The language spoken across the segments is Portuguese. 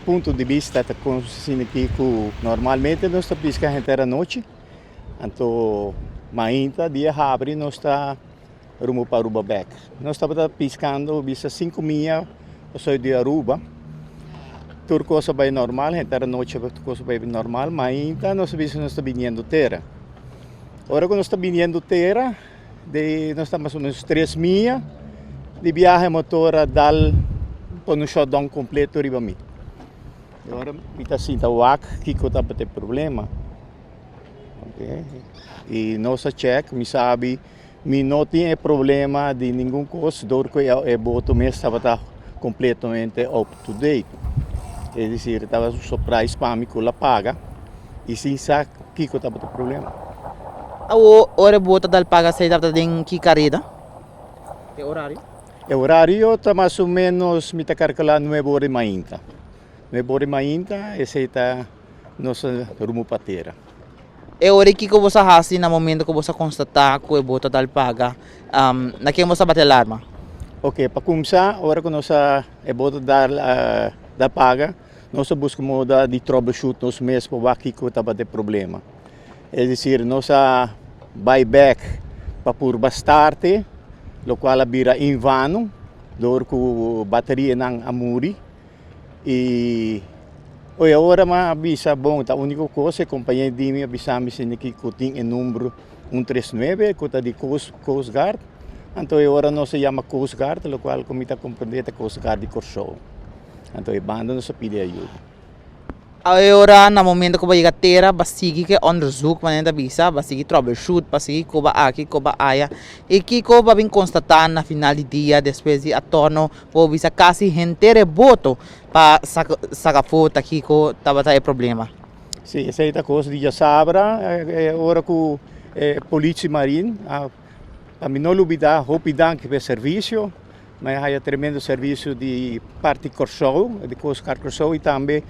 Punto di vista consiste que normalmente nós pesca a gente era noite, então mainta dia abre nós está rumo para Aruba back. Nós estava pescando bisa 5 milhas só de Aruba. Tudo coisa vai normal, a gente era noite coisa vai normal, mainta nós bisa nós está vindo terra. Agora quando nós está vindo terra, nós estamos mais ou menos 3 milhas de viagem motora dal para um shutdown completo riba mi. Agora me está sinta o ac que está para ter problema. Okay. E nossa check me sabe me não tinha problema de nenhum coisa, dor que o boto mesmo estava completamente up to date. É dizer, estava surprise para mim que ela paga e sim sabe que está para ter problema. A hora bota dal paga sai da tem que carida? É horário? O horário está mais ou menos, me está calculando 9 horas e meia. 9 horas e meia, esse está nossa rumo para terra. É hora que você faz no momento que você constatar que o bota dal paga, na que você bate alarma? Ok, para começar, a hora que nós bota da paga, nós buscamos de troubleshoot nós mesmos para ver que está para ter problema. É dizer, nós buyback para por bastante, o qual vira em vano, dor com bateria não amuri e agora mas avisa bom, a única coisa é a companhia de mim avisamos que tem o número 139 que está de Coast Guard, então agora nós se chama Coast Guard, o qual como está compreendendo a Coast Guard de Corsou, então a banda nos pede ajuda. Agora, no momento que você chega a terra, você que onderzoek wanneer bisa, você troubleshoot, você que vai aqui, que vai aí, e que vai bem constatar na final do dia, depois de atorno, você bisa quase inteiro boto para sacar foto aqui que estava aí problema. Sim, essa é a coisa de Sabra, agora com a Polícia Marinha, a mim não olvidar, rapidão que é serviço, mas há tremendo serviço de parte Corsou, de Coast Guard Corsou e também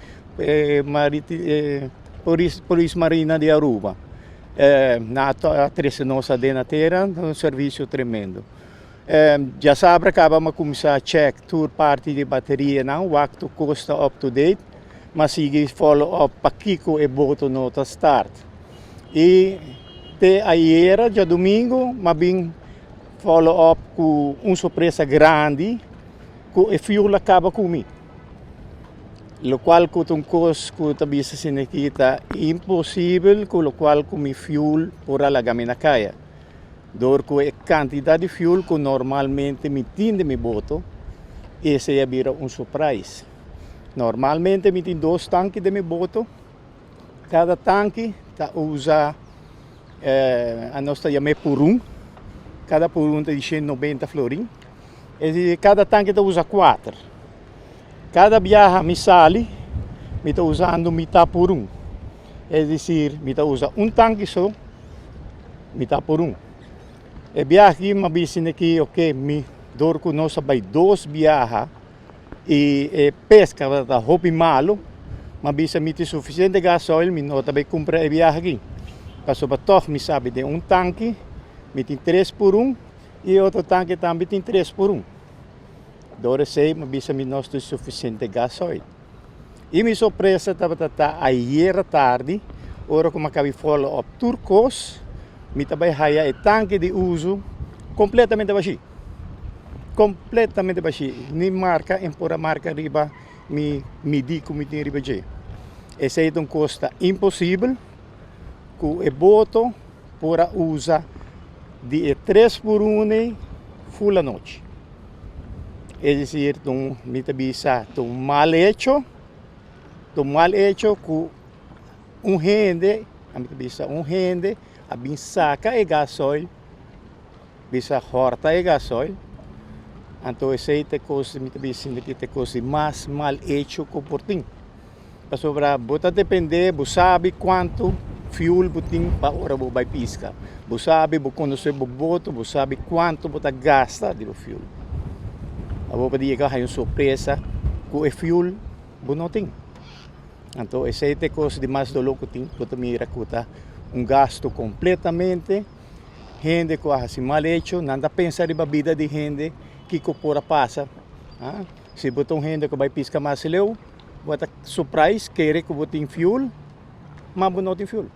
Polícia Marina de Aruba. Na três nossa na terra, um serviço tremendo. Já sabe que acabamos começar a check toda parte de bateria, não, o acto custa up to date, mas sigue follow up para que o boto não está start. E até ayer, já domingo, mas bem follow up com uma surpresa grande, que o fuel acaba comigo. Lo qual com um custo que também se significa impossível, com o qual com o fuel por a gamina caia. Dor com a quantidade de fuel que normalmente me tinha me boto, esse é vira surprise. Normalmente me tem 2 tanques de me boto, cada tanque usa a nossa chama por cada por tem 190 florim, e cada tanque usa 4. Cada viagem me sale, me está usando metade por é dizer, me está usando um tanque só, metade por E viagem me dizem que, ok, me dor com nós vai 2 viagens e pesca está roupa malo, mas bisa me tem suficiente gasóleo, me não também comprar a viagem aqui. Passou para toque, me sabe de um tanque, me tem 3 por 1 e outro tanque também tem 3 por 1. Dora sei, mas bisa me nós tem suficiente gasóleo. E minha surpresa estava ayer à tarde, hora como acabei de follow up turcos, me também raia o tanque de uso completamente baixo. Completamente baixo. Nem marca, empora marca riba, me di como tem riba de. Esse é um custo impossível, que o boto para usar de 3 por 1 full a noite. É dizer, me tabisa, mal hecho com rende, a me tabisa rende, a bin saca e gasóleo, bisa horta e gasóleo. Então esse é coisa me tabisa que é coisa mais mal hecho que por tim. Para sobrar, bota depender, você sabe quanto fuel botin para hora você vai piscar. Você sabe, você conhece o boto, você sabe quanto você gasta de fuel. Abo pa diga hay surpresa ku e fuel bu não tem. Então esse é coisa de mais dolo que tem, que também irakuta gasto completamente, gente quase mal hecho, nada pensa na vida de gente que por passa. Se botam gente que vai piscar mais leu, bota surprise, querer que botem fuel, mas não tem fuel.